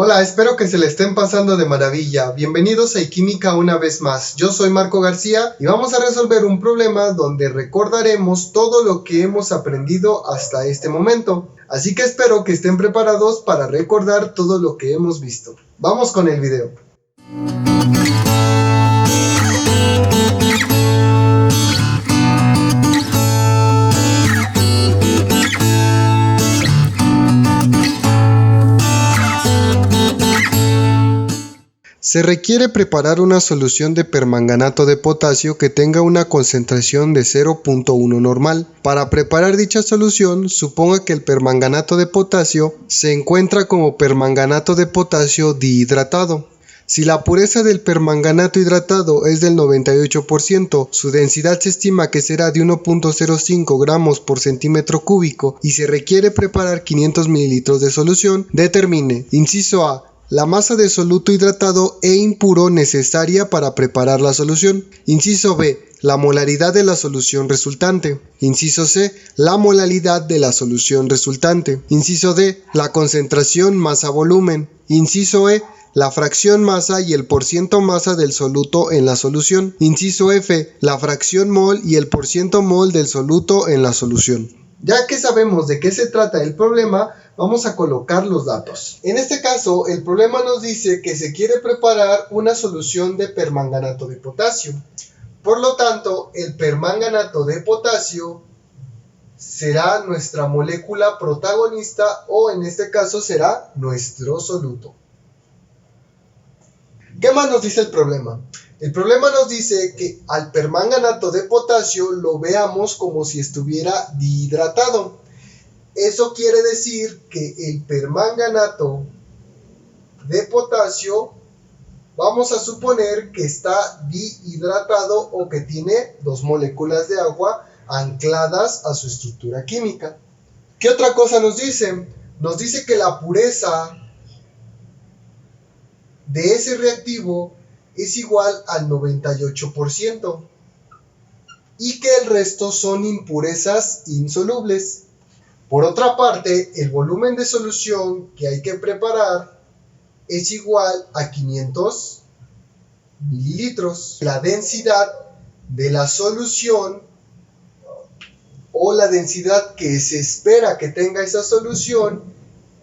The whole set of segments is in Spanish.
Hola, espero que se le estén pasando de maravilla. Bienvenidos a iQuímica una vez más. Yo soy Marco García y vamos a resolver un problema donde recordaremos todo lo que hemos aprendido hasta este momento. Así que espero que estén preparados para recordar todo lo que hemos visto. Vamos con el video. Se requiere preparar una solución de permanganato de potasio que tenga una concentración de 0.1 normal. Para preparar dicha solución, suponga que el permanganato de potasio se encuentra como permanganato de potasio dihidratado. Si la pureza del permanganato hidratado es del 98%, su densidad se estima que será de 1.05 gramos por centímetro cúbico y se requiere preparar 500 mililitros de solución, determine, inciso A, la masa de soluto hidratado e impuro necesaria para preparar la solución. Inciso B, la molaridad de la solución resultante. Inciso C, la molaridad de la solución resultante. Inciso D, la concentración masa-volumen. Inciso E, la fracción masa y el porciento masa del soluto en la solución. Inciso F, la fracción mol y el porciento mol del soluto en la solución. Ya que sabemos de qué se trata el problema, vamos a colocar los datos. En este caso, el problema nos dice que se quiere preparar una solución de permanganato de potasio. Por lo tanto, el permanganato de potasio será nuestra molécula protagonista o en este caso será nuestro soluto. ¿Qué más nos dice el problema? El problema nos dice que al permanganato de potasio lo veamos como si estuviera dihidratado. Eso quiere decir que el permanganato de potasio vamos a suponer que está dihidratado o que tiene dos moléculas de agua ancladas a su estructura química. ¿Qué otra cosa nos dice? Nos dice que la pureza de ese reactivo es igual al 98% y que el resto son impurezas insolubles. Por otra parte, el volumen de solución que hay que preparar es igual a 500 mililitros. La densidad de la solución o la densidad que se espera que tenga esa solución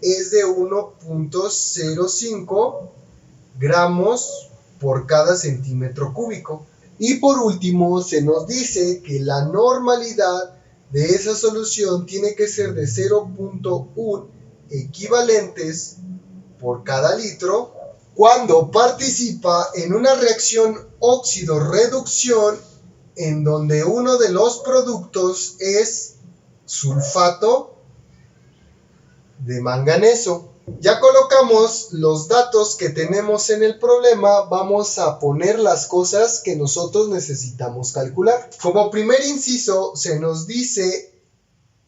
es de 1.05 gramos por cada centímetro cúbico. Y por último, se nos dice que la normalidad de esa solución tiene que ser de 0.1 equivalentes por cada litro cuando participa en una reacción óxido-reducción en donde uno de los productos es sulfato de manganeso. Ya colocamos los datos que tenemos en el problema, vamos a poner las cosas que nosotros necesitamos calcular. Como primer inciso se nos dice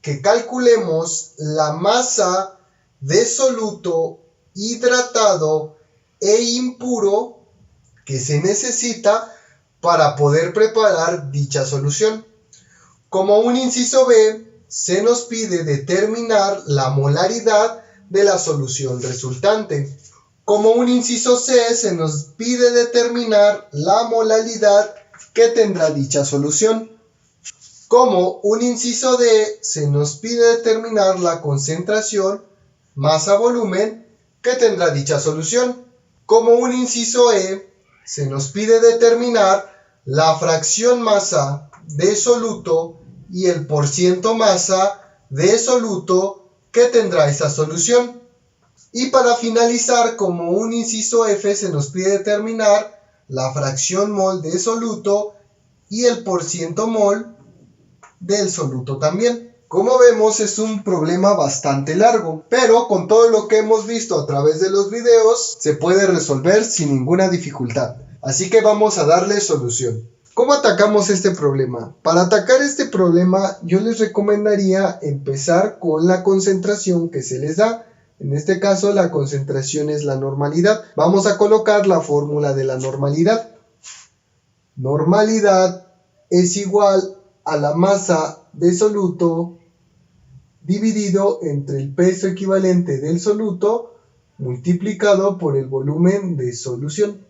que calculemos la masa de soluto hidratado e impuro que se necesita para poder preparar dicha solución. Como un inciso B, se nos pide determinar la molaridad de la solución resultante. Como un inciso C, se nos pide determinar la molaridad que tendrá dicha solución. Como un inciso D, se nos pide determinar la concentración masa-volumen que tendrá dicha solución. Como un inciso E, se nos pide determinar la fracción masa de soluto y el porciento masa de soluto que tendrá esa solución. Y para finalizar, como un inciso F, se nos pide determinar la fracción mol de soluto y el porciento mol del soluto también. Como vemos, es un problema bastante largo, pero con todo lo que hemos visto a través de los videos se puede resolver sin ninguna dificultad. Así que vamos a darle solución. ¿Cómo atacamos este problema? Para atacar este problema yo les recomendaría empezar con la concentración que se les da. En este caso la concentración es la normalidad. Vamos a colocar la fórmula de la normalidad. Normalidad es igual a la masa de soluto dividido entre el peso equivalente del soluto multiplicado por el volumen de solución.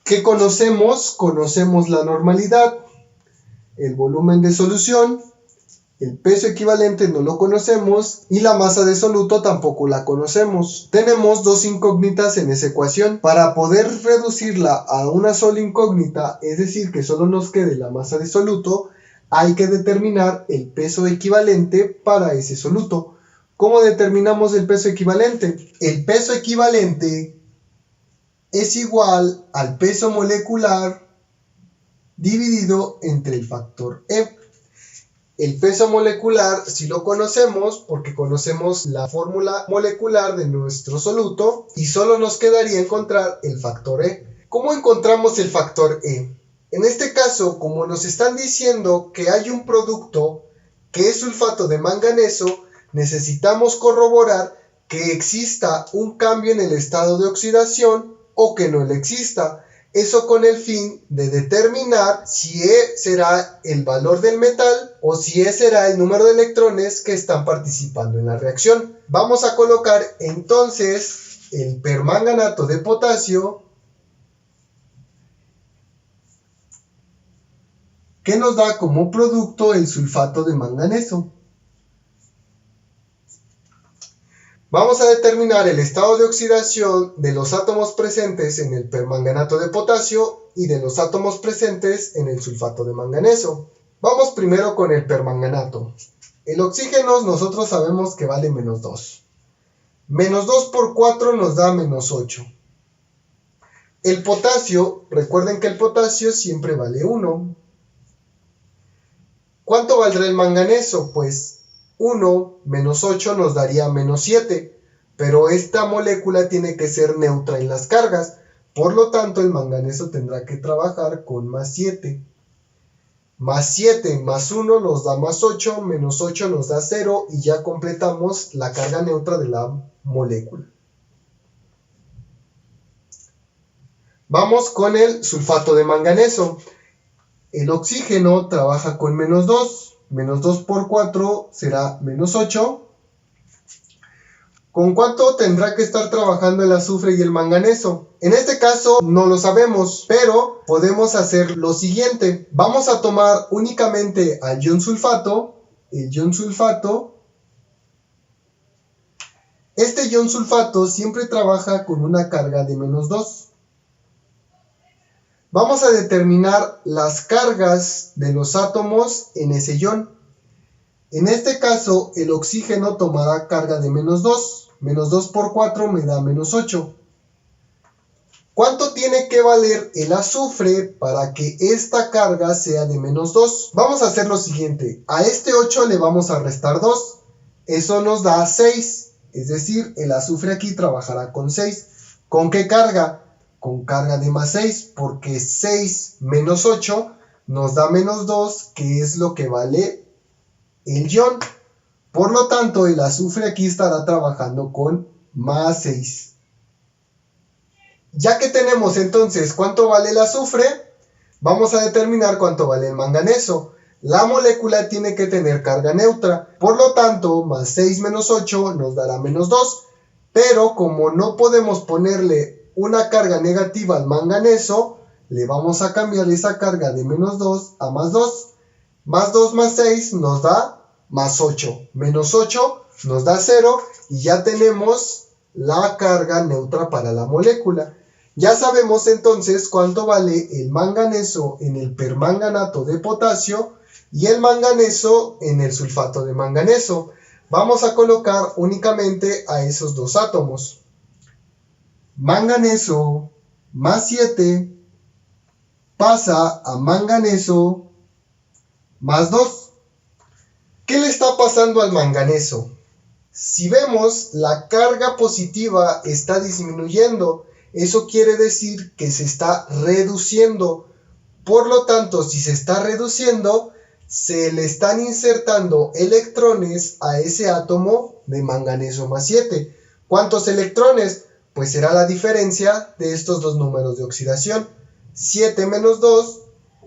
¿Qué conocemos? Conocemos la normalidad, el volumen de solución, el peso equivalente no lo conocemos y la masa de soluto tampoco la conocemos. Tenemos dos incógnitas en esa ecuación. Para poder reducirla a una sola incógnita, es decir, que solo nos quede la masa de soluto, hay que determinar el peso equivalente para ese soluto. ¿Cómo determinamos el peso equivalente? El peso equivalente es igual al peso molecular dividido entre el factor E. El peso molecular sí lo conocemos porque conocemos la fórmula molecular de nuestro soluto y solo nos quedaría encontrar el factor E. ¿Cómo encontramos el factor E? En este caso, como nos están diciendo que hay un producto que es sulfato de manganeso, necesitamos corroborar que exista un cambio en el estado de oxidación o que no le exista. Eso con el fin de determinar si E será el valor del metal o si E será el número de electrones que están participando en la reacción. Vamos a colocar entonces el permanganato de potasio, que nos da como producto el sulfato de manganeso. Vamos a determinar el estado de oxidación de los átomos presentes en el permanganato de potasio y de los átomos presentes en el sulfato de manganeso. Vamos primero con el permanganato. El oxígeno nosotros sabemos que vale menos 2. Menos 2 por 4 nos da menos 8. El potasio, recuerden que el potasio siempre vale 1. ¿Cuánto valdrá el manganeso? Pues 1 menos 8 nos daría menos 7, pero esta molécula tiene que ser neutra en las cargas, por lo tanto el manganeso tendrá que trabajar con más 7. Más 7 más 1 nos da más 8, menos 8 nos da 0 y ya completamos la carga neutra de la molécula. Vamos con el sulfato de manganeso. El oxígeno trabaja con menos 2. Menos 2 por 4 será menos 8. ¿Con cuánto tendrá que estar trabajando el azufre y el manganeso? En este caso no lo sabemos, pero podemos hacer lo siguiente. Vamos a tomar únicamente al ion sulfato. El ion sulfato. Este ion sulfato siempre trabaja con una carga de menos 2. Vamos a determinar las cargas de los átomos en ese ion. En este caso, el oxígeno tomará carga de menos 2. Menos 2 por 4 me da menos 8. ¿Cuánto tiene que valer el azufre para que esta carga sea de menos 2? Vamos a hacer lo siguiente. A este 8 le vamos a restar 2. Eso nos da 6. Es decir, el azufre aquí trabajará con 6. ¿Con qué carga? Con carga de más 6, porque 6 menos 8 nos da menos 2, que es lo que vale el ion. Por lo tanto, el azufre aquí estará trabajando con más 6. Ya que tenemos entonces cuánto vale el azufre, vamos a determinar cuánto vale el manganeso. La molécula tiene que tener carga neutra, por lo tanto, más 6 menos 8 nos dará menos 2. Pero como no podemos ponerle una carga negativa al manganeso, le vamos a cambiar esa carga de menos 2 a más 2. Más 2 más 6 nos da más 8. Menos 8 nos da 0 y ya tenemos la carga neutra para la molécula. Ya sabemos entonces cuánto vale el manganeso en el permanganato de potasio y el manganeso en el sulfato de manganeso. Vamos a colocar únicamente a esos dos átomos. Manganeso más 7 pasa a manganeso más 2. ¿Qué le está pasando al manganeso? Si vemos, la carga positiva está disminuyendo. Eso quiere decir que se está reduciendo. Por lo tanto, si se está reduciendo, se le están insertando electrones a ese átomo de manganeso más 7. ¿Cuántos electrones? Pues será la diferencia de estos dos números de oxidación. 7 menos 2,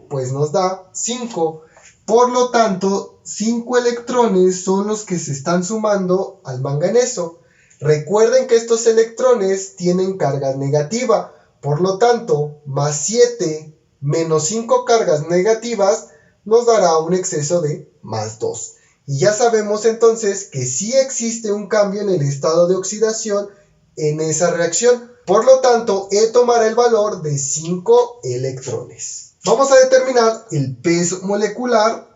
pues nos da 5. Por lo tanto, 5 electrones son los que se están sumando al manganeso. Recuerden que estos electrones tienen carga negativa, por lo tanto, más 7 menos 5 cargas negativas nos dará un exceso de más 2. Y ya sabemos entonces que sí existe un cambio en el estado de oxidación en esa reacción. Por lo tanto, E tomará el valor de 5 electrones. Vamos a determinar el peso molecular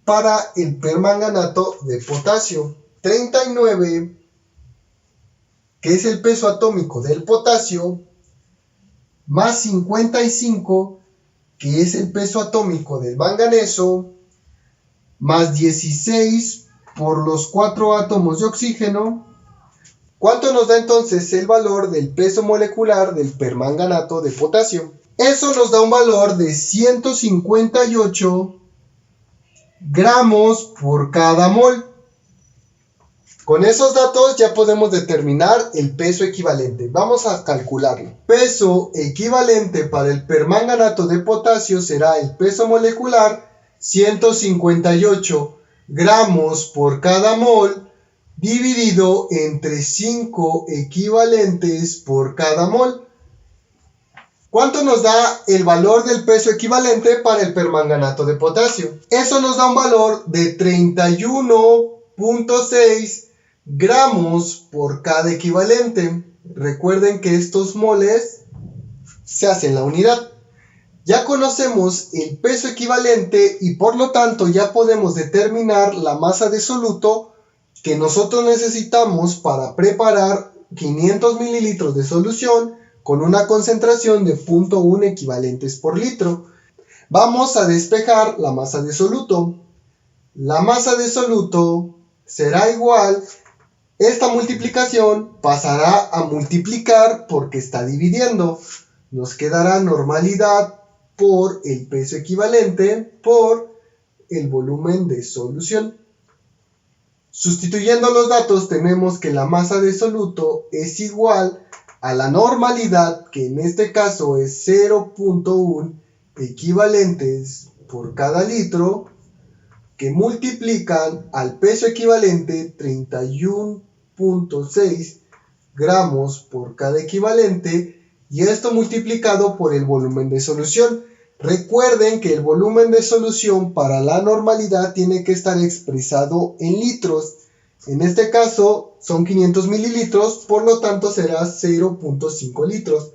para el permanganato de potasio. 39, que es el peso atómico del potasio, más 55, que es el peso atómico del manganeso, más 16 por los 4 átomos de oxígeno. ¿Cuánto nos da entonces el valor del peso molecular del permanganato de potasio? Eso nos da un valor de 158 gramos por cada mol. Con esos datos ya podemos determinar el peso equivalente. Vamos a calcularlo. Peso equivalente para el permanganato de potasio será el peso molecular 158 gramos por cada mol dividido entre 5 equivalentes por cada mol. ¿Cuánto nos da el valor del peso equivalente para el permanganato de potasio? Eso nos da un valor de 31.6 gramos por cada equivalente. Recuerden que estos moles se hacen la unidad. Ya conocemos el peso equivalente y por lo tanto ya podemos determinar la masa de soluto que nosotros necesitamos para preparar 500 mililitros de solución con una concentración de 0.1 equivalentes por litro. Vamos a despejar la masa de soluto. La masa de soluto será igual, esta multiplicación pasará a multiplicar porque está dividiendo. Nos quedará normalidad por el peso equivalente por el volumen de solución. Sustituyendo los datos tenemos que la masa de soluto es igual a la normalidad, que en este caso es 0.1 equivalentes por cada litro, que multiplican al peso equivalente 31.6 gramos por cada equivalente, y esto multiplicado por el volumen de solución. Recuerden que el volumen de solución para la normalidad tiene que estar expresado en litros. En este caso son 500 mililitros, por lo tanto será 0.5 litros.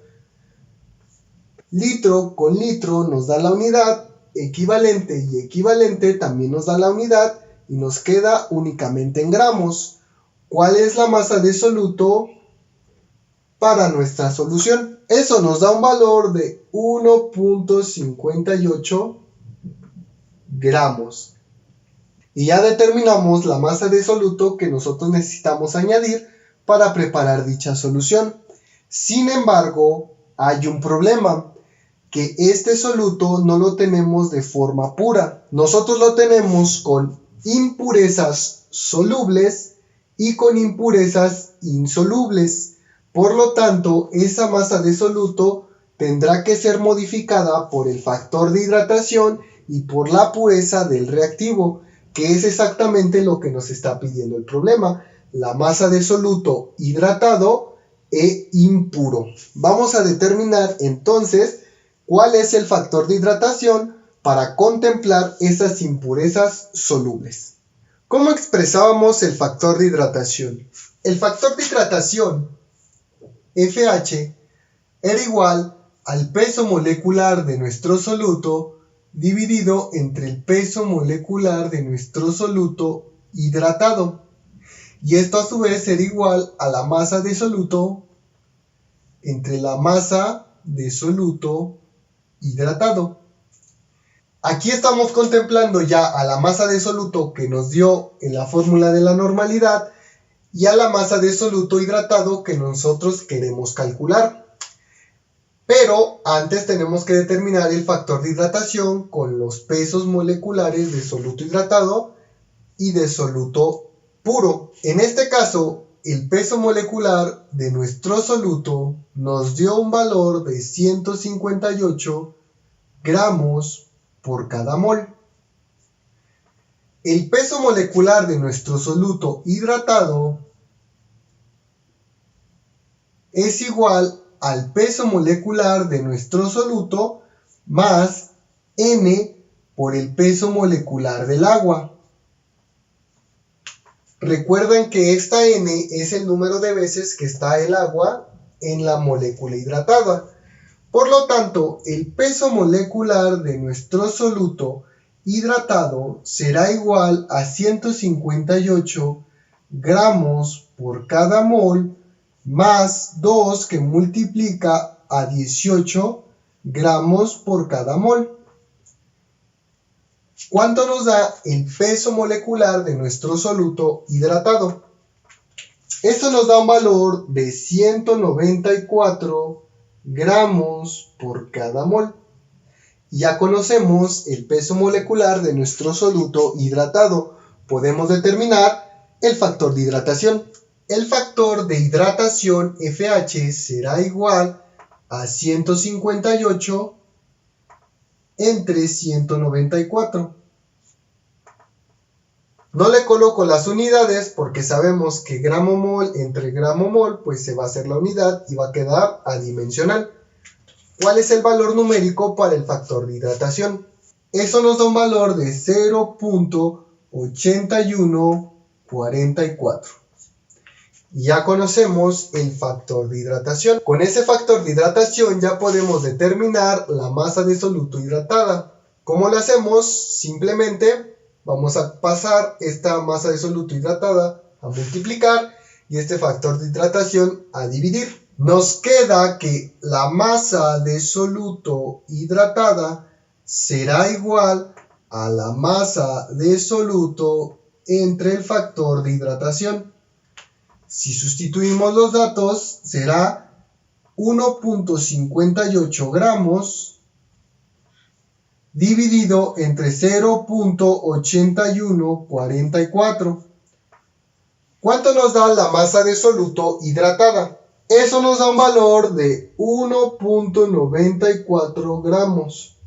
Litro con litro nos da la unidad, equivalente y equivalente también nos da la unidad y nos queda únicamente en gramos. ¿Cuál es la masa de soluto para nuestra solución? Eso nos da un valor de 1.58 gramos. Y ya determinamos la masa de soluto que nosotros necesitamos añadir para preparar dicha solución. Sin embargo, hay un problema, que este soluto no lo tenemos de forma pura. Nosotros lo tenemos con impurezas solubles y con impurezas insolubles. Por lo tanto, esa masa de soluto tendrá que ser modificada por el factor de hidratación y por la pureza del reactivo, que es exactamente lo que nos está pidiendo el problema, la masa de soluto hidratado e impuro. Vamos a determinar entonces cuál es el factor de hidratación para contemplar esas impurezas solubles. ¿Cómo expresábamos el factor de hidratación? El factor de hidratación, FH, era igual al peso molecular de nuestro soluto dividido entre el peso molecular de nuestro soluto hidratado. Y esto a su vez era igual a la masa de soluto entre la masa de soluto hidratado. Aquí estamos contemplando ya a la masa de soluto que nos dio en la fórmula de la normalidad y a la masa de soluto hidratado que nosotros queremos calcular. Pero antes tenemos que determinar el factor de hidratación con los pesos moleculares de soluto hidratado y de soluto puro. En este caso, el peso molecular de nuestro soluto nos dio un valor de 158 gramos por cada mol. El peso molecular de nuestro soluto hidratado es igual al peso molecular de nuestro soluto más N por el peso molecular del agua. Recuerden que esta N es el número de veces que está el agua en la molécula hidratada. Por lo tanto, el peso molecular de nuestro soluto hidratado será igual a 158 gramos por cada mol más 2 que multiplica a 18 gramos por cada mol. ¿Cuánto nos da el peso molecular de nuestro soluto hidratado? Esto nos da un valor de 194 gramos por cada mol. Ya conocemos el peso molecular de nuestro soluto hidratado. Podemos determinar el factor de hidratación. El factor de hidratación FH será igual a 158 entre 194. No le coloco las unidades porque sabemos que gramo mol entre gramo mol pues se va a hacer la unidad y va a quedar adimensional. ¿Cuál es el valor numérico para el factor de hidratación? Eso nos da un valor de 0.8144. Ya conocemos el factor de hidratación. Con ese factor de hidratación ya podemos determinar la masa de soluto hidratada. ¿Cómo lo hacemos? Simplemente vamos a pasar esta masa de soluto hidratada a multiplicar y este factor de hidratación a dividir. Nos queda que la masa de soluto hidratada será igual a la masa de soluto entre el factor de hidratación. Si sustituimos los datos, será 1.58 gramos dividido entre 0.8144. ¿Cuánto nos da la masa de soluto hidratada? Eso nos da un valor de 1.94 gramos.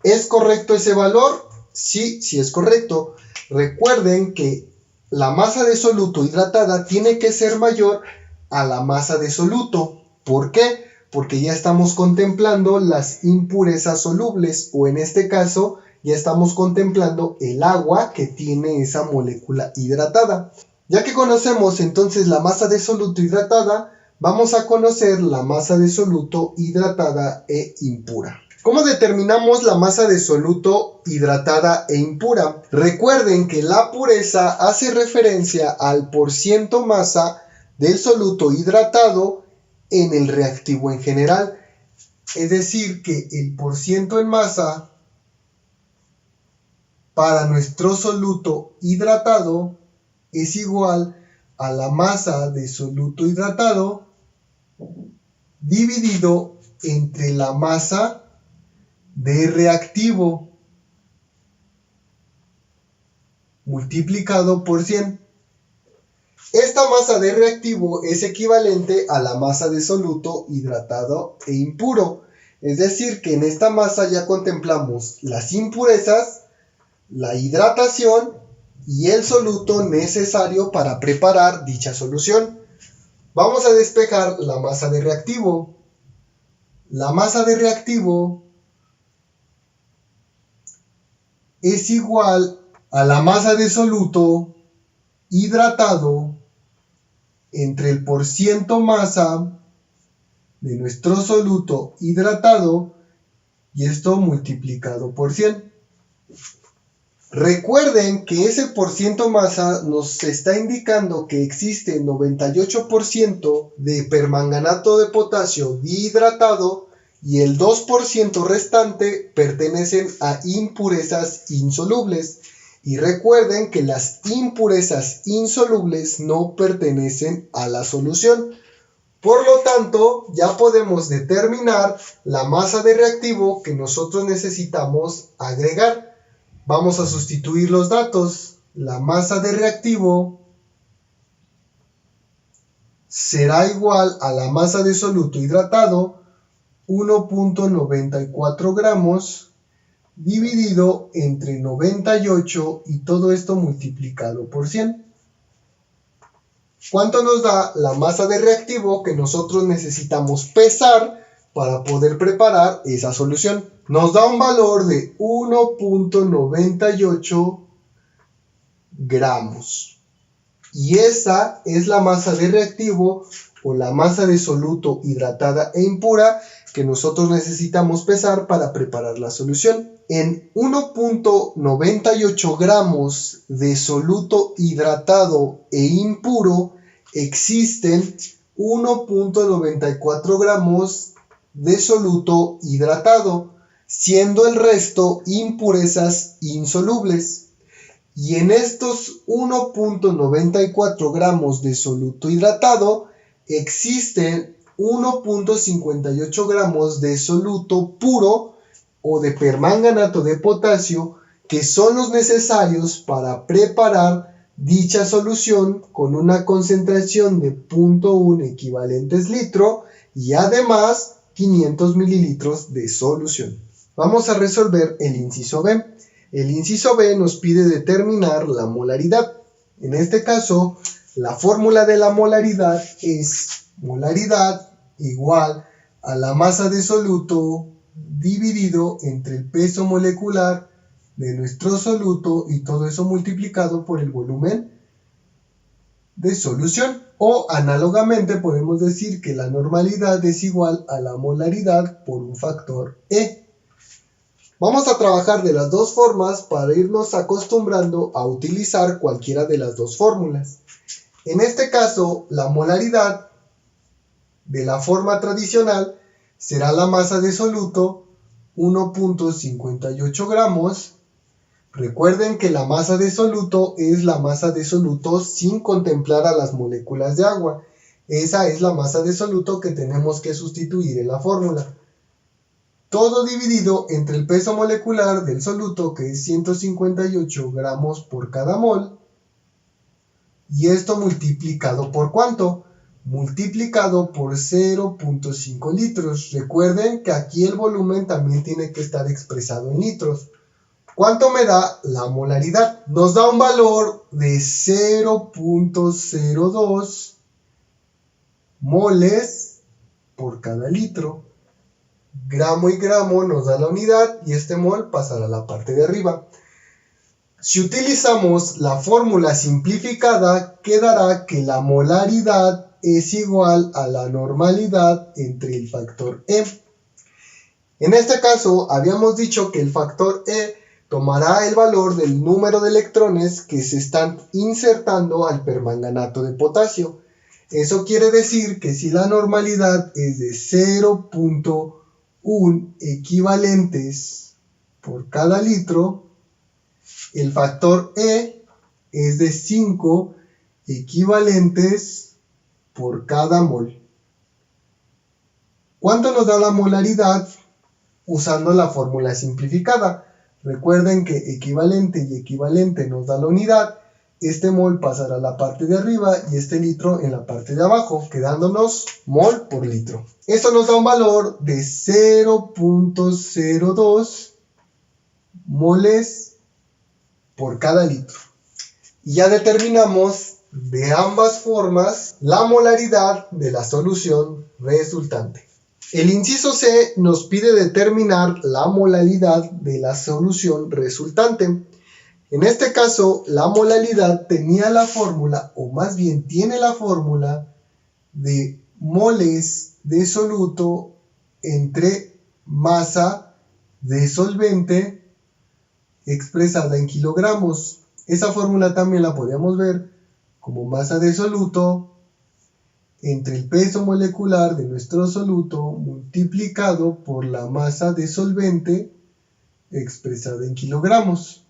¿Es correcto ese valor? Sí, sí es correcto. Recuerden que la masa de soluto hidratada tiene que ser mayor a la masa de soluto. ¿Por qué? Porque ya estamos contemplando las impurezas solubles, o en este caso ya estamos contemplando el agua que tiene esa molécula hidratada. Ya que conocemos entonces la masa de soluto hidratada, vamos a conocer la masa de soluto hidratada e impura. ¿Cómo determinamos la masa de soluto hidratada e impura? Recuerden que la pureza hace referencia al porciento masa del soluto hidratado en el reactivo en general. Es decir, que el porciento en masa para nuestro soluto hidratado es igual a la masa de soluto hidratado dividido entre la masa de reactivo multiplicado por 100. Esta masa de reactivo es equivalente a la masa de soluto hidratado e impuro. Es decir, que en esta masa ya contemplamos las impurezas, la hidratación y el soluto necesario para preparar dicha solución. Vamos a despejar la masa de reactivo. La masa de reactivo es igual a la masa de soluto hidratado entre el porciento masa de nuestro soluto hidratado y esto multiplicado por 100. Recuerden que ese porciento masa nos está indicando que existe 98% de permanganato de potasio dihidratado y el 2% restante pertenecen a impurezas insolubles. Y recuerden que las impurezas insolubles no pertenecen a la solución. Por lo tanto, ya podemos determinar la masa de reactivo que nosotros necesitamos agregar. Vamos a sustituir los datos. La masa de reactivo será igual a la masa de soluto hidratado, 1.94 gramos, dividido entre 98 y todo esto multiplicado por 100. ¿Cuánto nos da la masa de reactivo que nosotros necesitamos pesar para poder preparar esa solución? Nos da un valor de 1.98 gramos. Y esa es la masa de reactivo o la masa de soluto hidratada e impura que nosotros necesitamos pesar para preparar la solución. En 1.98 gramos de soluto hidratado e impuro existen 1.94 gramos de soluto hidratado, siendo el resto impurezas insolubles. Y en estos 1.94 gramos de soluto hidratado existen 1.58 gramos de soluto puro o de permanganato de potasio, que son los necesarios para preparar dicha solución con una concentración de 0.1 equivalentes litro y además 500 mililitros de solución. Vamos a resolver el inciso B. El inciso B nos pide determinar la molaridad. En este caso, la fórmula de la molaridad es molaridad igual a la masa de soluto dividido entre el peso molecular de nuestro soluto y todo eso multiplicado por el volumen de solución. O análogamente podemos decir que la normalidad es igual a la molaridad por un factor E. Vamos a trabajar de las dos formas para irnos acostumbrando a utilizar cualquiera de las dos fórmulas. En este caso, la molaridad de la forma tradicional será la masa de soluto 1.58 gramos. Recuerden que la masa de soluto es la masa de soluto sin contemplar a las moléculas de agua. Esa es la masa de soluto que tenemos que sustituir en la fórmula. Todo dividido entre el peso molecular del soluto, que es 158 gramos por cada mol. Y esto multiplicado por ¿cuánto? Multiplicado por 0.5 litros. Recuerden que aquí el volumen también tiene que estar expresado en litros. ¿Cuánto me da la molaridad? Nos da un valor de 0.02 moles por cada litro. Gramo y gramo nos da la unidad y este mol pasará a la parte de arriba. Si utilizamos la fórmula simplificada, quedará que la molaridad es igual a la normalidad entre el factor E. En este caso, habíamos dicho que el factor E tomará el valor del número de electrones que se están insertando al permanganato de potasio. Eso quiere decir que si la normalidad es de 0.1 equivalentes por cada litro, el factor E es de 5 equivalentes por cada mol. ¿Cuánto nos da la molaridad usando la fórmula simplificada? Recuerden que equivalente y equivalente nos da la unidad. Este mol pasará a la parte de arriba y este litro en la parte de abajo, quedándonos mol por litro. Esto nos da un valor de 0.02 moles por cada litro. Y ya determinamos de ambas formas la molaridad de la solución resultante. El inciso C nos pide determinar la molaridad de la solución resultante. En este caso, la molaridad tenía la fórmula, o más bien tiene la fórmula de moles de soluto entre masa de solvente expresada en kilogramos. Esa fórmula también la podíamos ver como masa de soluto entre el peso molecular de nuestro soluto multiplicado por la masa de solvente expresada en kilogramos.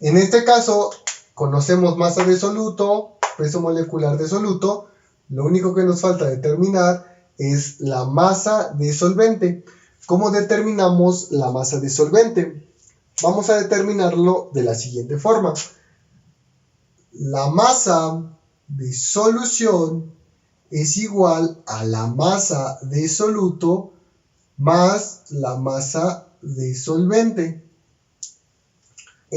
En este caso, conocemos masa de soluto, peso molecular de soluto. Lo único que nos falta determinar es la masa de solvente. ¿Cómo determinamos la masa de solvente? Vamos a determinarlo de la siguiente forma. La masa de solución es igual a la masa de soluto más la masa de solvente.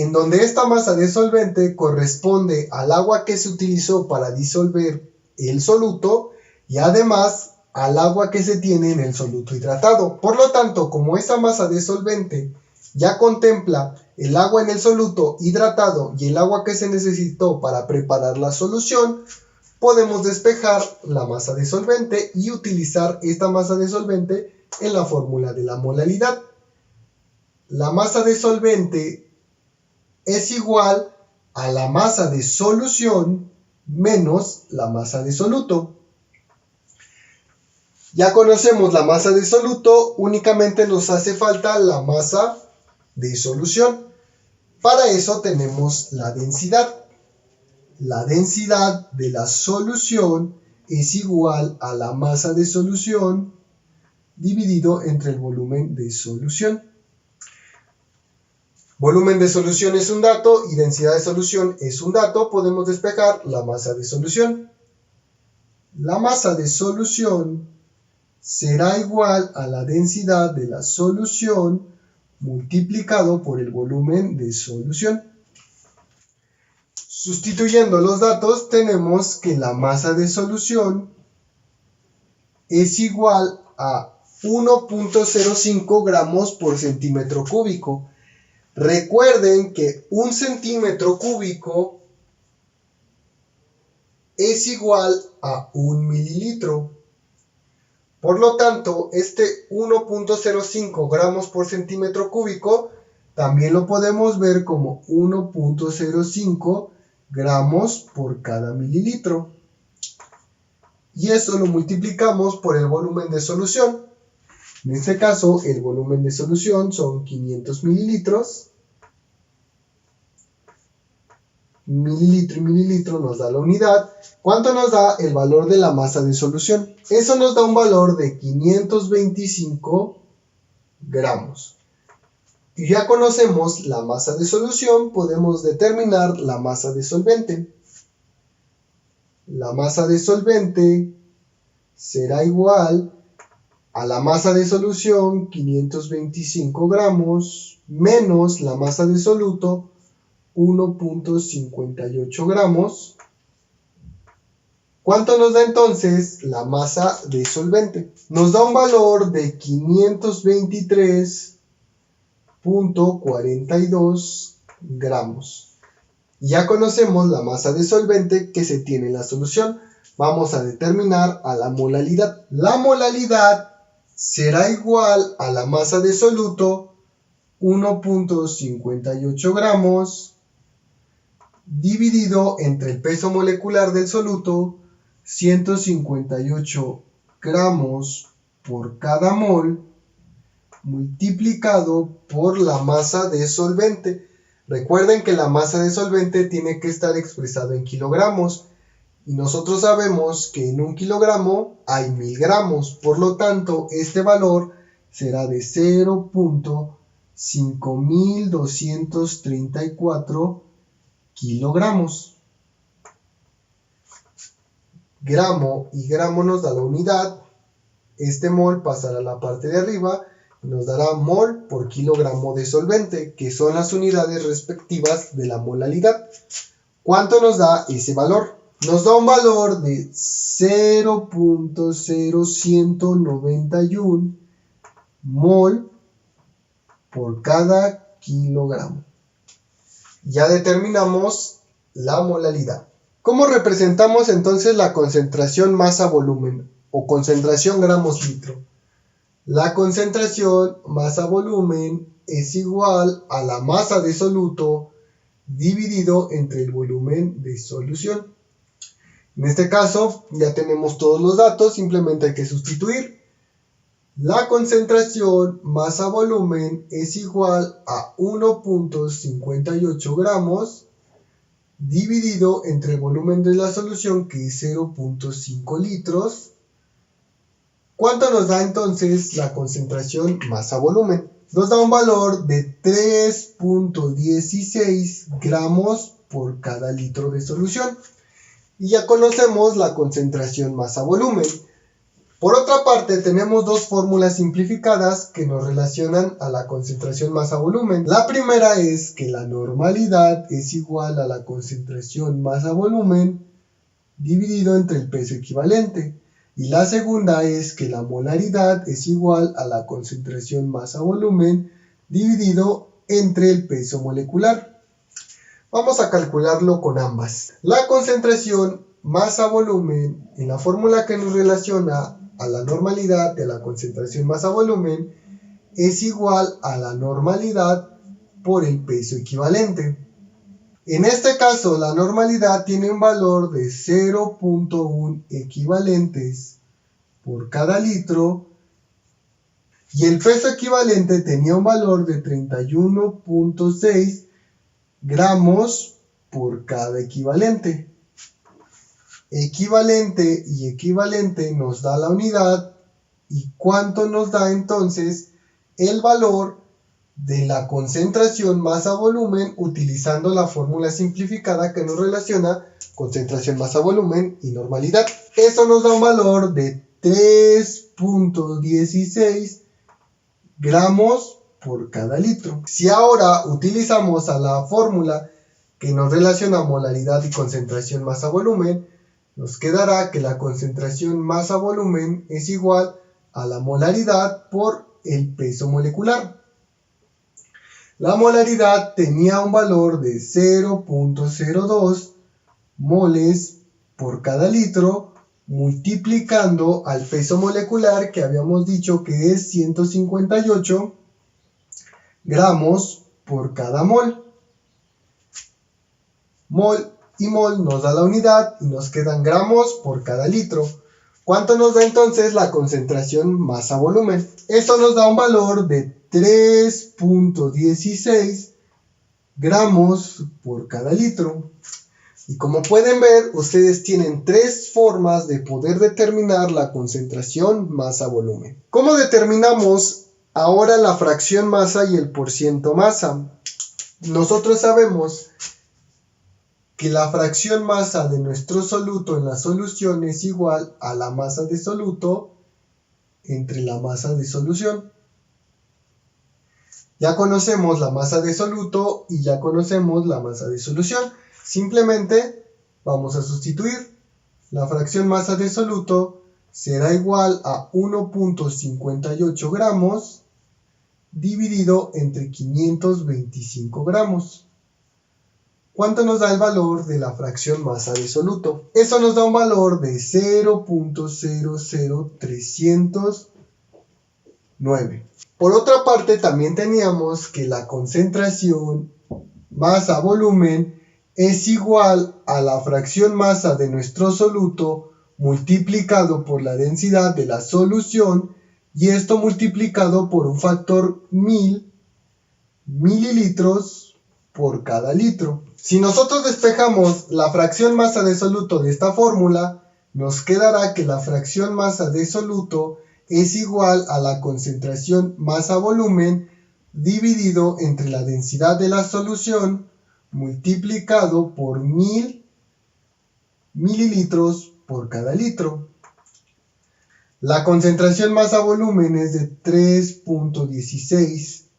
en donde esta masa de solvente corresponde al agua que se utilizó para disolver el soluto y además al agua que se tiene en el soluto hidratado. Por lo tanto, como esta masa de solvente ya contempla el agua en el soluto hidratado y el agua que se necesitó para preparar la solución, podemos despejar la masa de solvente y utilizar esta masa de solvente en la fórmula de la molaridad. La masa de solvente es igual a la masa de solución menos la masa de soluto. Ya conocemos la masa de soluto, únicamente nos hace falta la masa de solución. Para eso tenemos la densidad. La densidad de la solución es igual a la masa de solución dividido entre el volumen de solución. Volumen de solución es un dato y densidad de solución es un dato. Podemos despejar la masa de solución. La masa de solución será igual a la densidad de la solución multiplicado por el volumen de solución. Sustituyendo los datos, tenemos que la masa de solución es igual a 1.05 gramos por centímetro cúbico. Recuerden que un centímetro cúbico es igual a 1 mililitro. Por lo tanto, este 1.05 gramos por centímetro cúbico también lo podemos ver como 1.05 gramos por cada mililitro. Y eso lo multiplicamos por el volumen de solución. En este caso, el volumen de solución son 500 mililitros. Mililitro y mililitro nos da la unidad. ¿Cuánto nos da el valor de la masa de solución? Eso nos da un valor de 525 gramos. Y ya conocemos la masa de solución, podemos determinar la masa de solvente. La masa de solvente será igual a la masa de solución, 525 gramos, menos la masa de soluto, 1.58 gramos. ¿Cuánto nos da entonces la masa de solvente? Nos da un valor de 523.42 gramos. Ya conocemos la masa de solvente que se tiene en la solución. Vamos a determinar a la molaridad. La molaridad será igual a la masa de soluto, 1.58 gramos, dividido entre el peso molecular del soluto, 158 gramos por cada mol, multiplicado por la masa de solvente. Recuerden que la masa de solvente tiene que estar expresada en kilogramos. Y nosotros sabemos que en un kilogramo hay 1000 gramos. Por lo tanto, este valor será de 0.5234 kilogramos. Gramo y gramo nos da la unidad. Este mol pasará a la parte de arriba y nos dará mol por kilogramo de solvente, que son las unidades respectivas de la molaridad. ¿Cuánto nos da ese valor? Nos da un valor de 0.0191 mol por cada kilogramo. Ya determinamos la molaridad. ¿Cómo representamos entonces la concentración masa-volumen o concentración gramos-litro? La concentración masa-volumen es igual a la masa de soluto dividido entre el volumen de solución. En este caso ya tenemos todos los datos, simplemente hay que sustituir. La concentración masa-volumen es igual a 1.58 gramos dividido entre el volumen de la solución, que es 0.5 litros. ¿Cuánto nos da entonces la concentración masa-volumen? Nos da un valor de 3.16 gramos por cada litro de solución. Y ya conocemos la concentración masa-volumen. Por otra parte, tenemos dos fórmulas simplificadas que nos relacionan a la concentración masa-volumen. La primera es que la normalidad es igual a la concentración masa-volumen dividido entre el peso equivalente. Y la segunda es que la molaridad es igual a la concentración masa-volumen dividido entre el peso molecular. Vamos a calcularlo con ambas. La concentración masa-volumen, en la fórmula que nos relaciona a la normalidad de la concentración masa-volumen, es igual a la normalidad por el peso equivalente. En este caso, la normalidad tiene un valor de 0.1 equivalentes por cada litro y el peso equivalente tenía un valor de 31.6 gramos por cada equivalente. Equivalente y equivalente nos da la unidad. ¿Y cuánto nos da entonces el valor de la concentración masa-volumen utilizando la fórmula simplificada que nos relaciona concentración masa-volumen y normalidad? Eso nos da un valor de 3.16 gramos por cada litro. Si ahora utilizamos a la fórmula que nos relaciona molaridad y concentración masa-volumen, nos quedará que la concentración masa-volumen es igual a la molaridad por el peso molecular. La molaridad tenía un valor de 0.02 moles por cada litro, multiplicando al peso molecular que habíamos dicho que es 158 gramos por cada mol. Mol y mol nos da la unidad y nos quedan gramos por cada litro. ¿Cuánto nos da entonces la concentración masa-volumen? Esto nos da un valor de 3.16 gramos por cada litro. Y como pueden ver, ustedes tienen tres formas de poder determinar la concentración masa-volumen. ¿Cómo determinamos ahora la fracción masa y el porciento masa? Nosotros sabemos que la fracción masa de nuestro soluto en la solución es igual a la masa de soluto entre la masa de solución. Ya conocemos la masa de soluto y ya conocemos la masa de solución. Simplemente vamos a sustituir. La fracción masa de soluto será igual a 1.58 gramos dividido entre 525 gramos. ¿Cuánto nos da el valor de la fracción masa de soluto? Eso nos da un valor de 0.00309. Por otra parte, también teníamos que la concentración masa-volumen es igual a la fracción masa de nuestro soluto multiplicado por la densidad de la solución y esto multiplicado por un factor 1000 mililitros por cada litro. Si nosotros despejamos la fracción masa de soluto de esta fórmula, nos quedará que la fracción masa de soluto es igual a la concentración masa-volumen dividido entre la densidad de la solución multiplicado por 1000 mililitros por cada litro. La concentración masa-volumen es de 3.16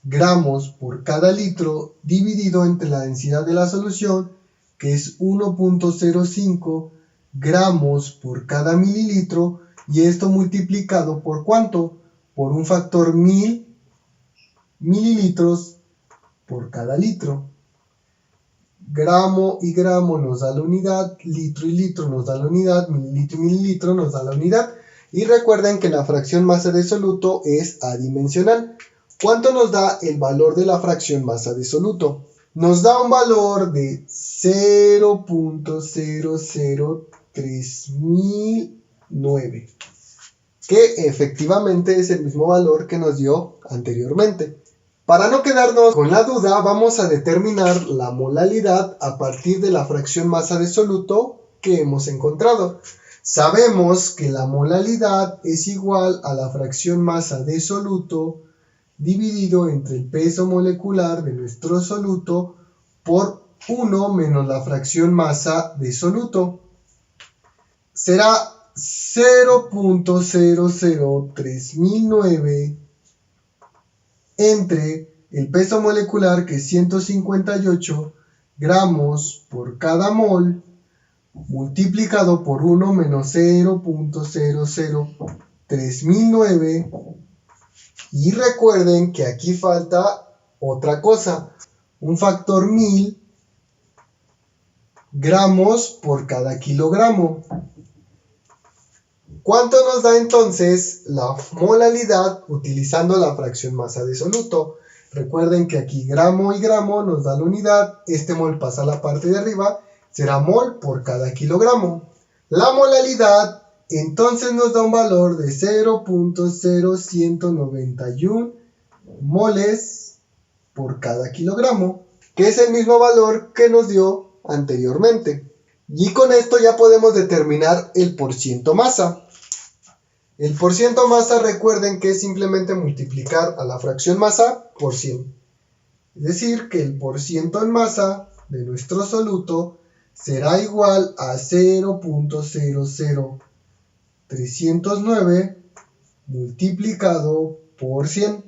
gramos por cada litro dividido entre la densidad de la solución, que es 1.05 gramos por cada mililitro, y esto multiplicado por ¿cuánto? Por un factor 1000 mililitros por cada litro. Gramo y gramo nos da la unidad, litro y litro nos da la unidad, mililitro y mililitro nos da la unidad. Y recuerden que la fracción masa de soluto es adimensional. ¿Cuánto nos da el valor de la fracción masa de soluto? Nos da un valor de 0.003.009, que efectivamente es el mismo valor que nos dio anteriormente. Para no quedarnos con la duda, vamos a determinar la molaridad a partir de la fracción masa de soluto que hemos encontrado. Sabemos que la molaridad es igual a la fracción masa de soluto dividido entre el peso molecular de nuestro soluto por 1 menos la fracción masa de soluto. Será 0.003.009 entre el peso molecular, que es 158 gramos por cada mol, multiplicado por 1 menos 0.003.009. Y recuerden que aquí falta otra cosa, un factor 1000 gramos por cada kilogramo. ¿Cuánto nos da entonces la molalidad utilizando la fracción masa de soluto? Recuerden que aquí gramo y gramo nos da la unidad, este mol pasa a la parte de arriba, será mol por cada kilogramo. La molalidad entonces nos da un valor de 0.0191 moles por cada kilogramo, que es el mismo valor que nos dio anteriormente. Y con esto ya podemos determinar el porciento masa. El porciento masa, recuerden que es simplemente multiplicar a la fracción masa por 100. Es decir, que el porciento en masa de nuestro soluto será igual a 0.00309 multiplicado por 100.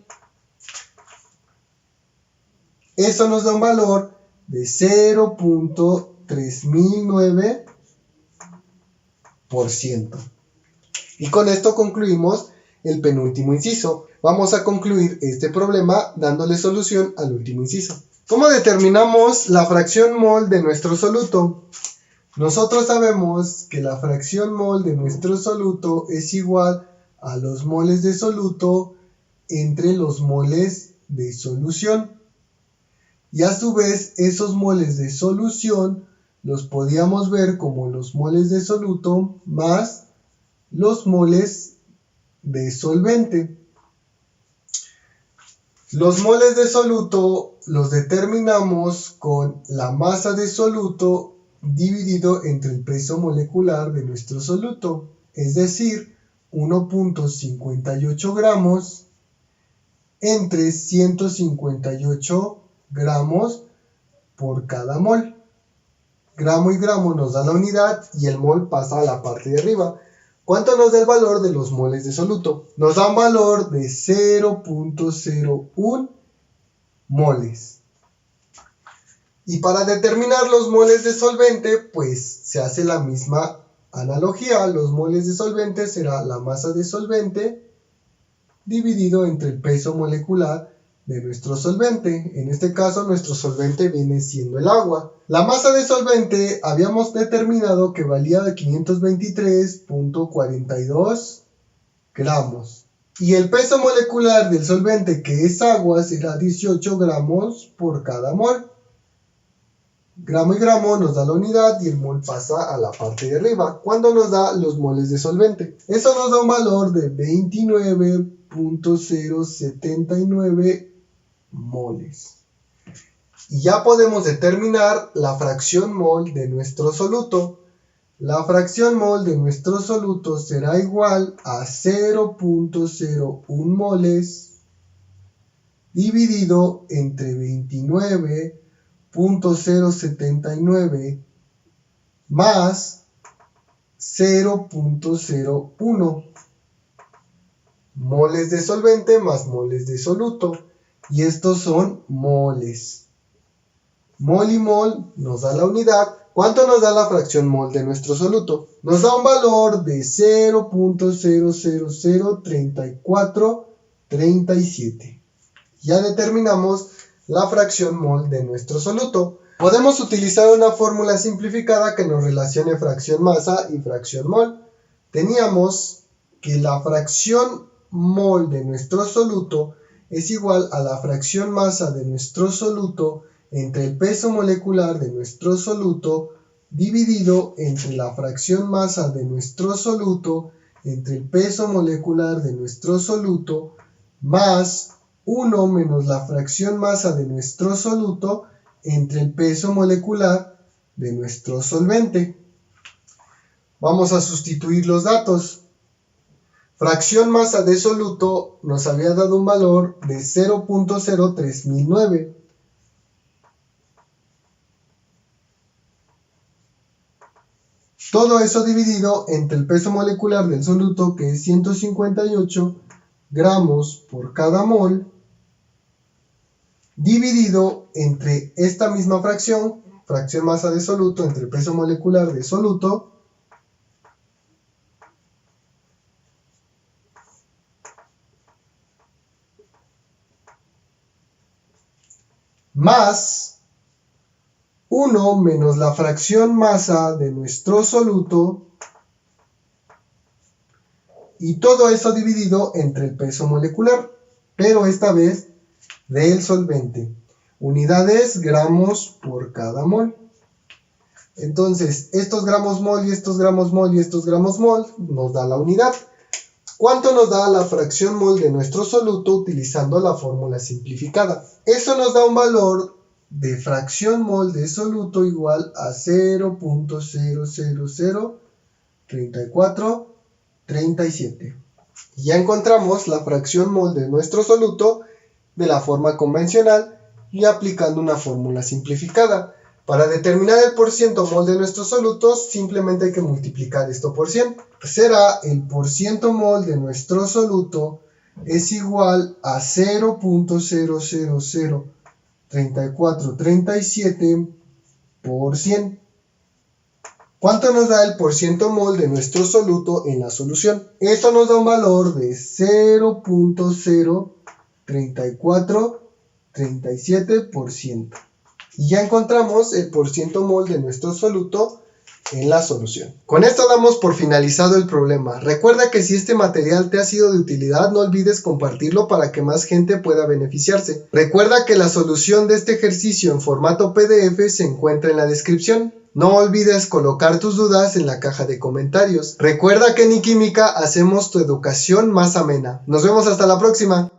Eso nos da un valor de 0.3009%. Y con esto concluimos el penúltimo inciso. Vamos a concluir este problema dándole solución al último inciso. ¿Cómo determinamos la fracción mol de nuestro soluto? Nosotros sabemos que la fracción mol de nuestro soluto es igual a los moles de soluto entre los moles de solución. Y a su vez, esos moles de solución los podíamos ver como los moles de soluto más los moles de solvente. Los moles de soluto los determinamos con la masa de soluto dividido entre el peso molecular de nuestro soluto, es decir, 1.58 gramos entre 158 gramos por cada mol. Gramo y gramo nos da la unidad y el mol pasa a la parte de arriba. ¿Cuánto nos da el valor de los moles de soluto? Nos da un valor de 0.01 moles. Y para determinar los moles de solvente, pues se hace la misma analogía. Los moles de solvente será la masa de solvente dividido entre el peso molecular de nuestro solvente. En este caso, nuestro solvente viene siendo el agua. La masa de solvente habíamos determinado que valía de 523.42 gramos. Y el peso molecular del solvente, que es agua, será 18 gramos por cada mol. Gramo y gramo nos da la unidad y el mol pasa a la parte de arriba, cuando nos da los moles de solvente. Eso nos da un valor de 29.079 moles. Y ya podemos determinar la fracción mol de nuestro soluto. La fracción mol de nuestro soluto será igual a 0.01 moles dividido entre 29.079 más 0.01 moles de solvente más moles de soluto. Y estos son moles. Mol y mol nos da la unidad. ¿Cuánto nos da la fracción mol de nuestro soluto? Nos da un valor de 0.0003437. Ya determinamos la fracción mol de nuestro soluto. Podemos utilizar una fórmula simplificada que nos relacione fracción masa y fracción mol. Teníamos que la fracción mol de nuestro soluto es igual a la fracción masa de nuestro soluto entre el peso molecular de nuestro soluto dividido entre la fracción masa de nuestro soluto entre el peso molecular de nuestro soluto más 1 menos la fracción masa de nuestro soluto entre el peso molecular de nuestro solvente. Vamos a sustituir los datos. Fracción masa de soluto nos había dado un valor de 0.03009. Todo eso dividido entre el peso molecular del soluto, que es 158 gramos por cada mol, dividido entre esta misma fracción masa de soluto entre peso molecular de soluto, más 1 menos la fracción masa de nuestro soluto, y todo eso dividido entre el peso molecular, pero esta vez del solvente. Unidades gramos por cada mol. Entonces, estos gramos mol y estos gramos mol y estos gramos mol nos da la unidad. ¿Cuánto nos da la fracción mol de nuestro soluto utilizando la fórmula simplificada? Eso nos da un valor de fracción mol de soluto igual a 0.0003437. Y ya encontramos la fracción mol de nuestro soluto de la forma convencional y aplicando una fórmula simplificada. Para determinar el porciento mol de nuestros solutos, simplemente hay que multiplicar esto por 100. Será el porciento mol de nuestro soluto es igual a 0.0003437 por 100. ¿Cuánto nos da el porciento mol de nuestro soluto en la solución? Esto nos da un valor de 0.03437%. Y ya encontramos el porciento mol de nuestro soluto en la solución. Con esto damos por finalizado el problema. Recuerda que si este material te ha sido de utilidad, no olvides compartirlo para que más gente pueda beneficiarse. Recuerda que la solución de este ejercicio en formato PDF se encuentra en la descripción. No olvides colocar tus dudas en la caja de comentarios. Recuerda que en iQuímica hacemos tu educación más amena. Nos vemos hasta la próxima.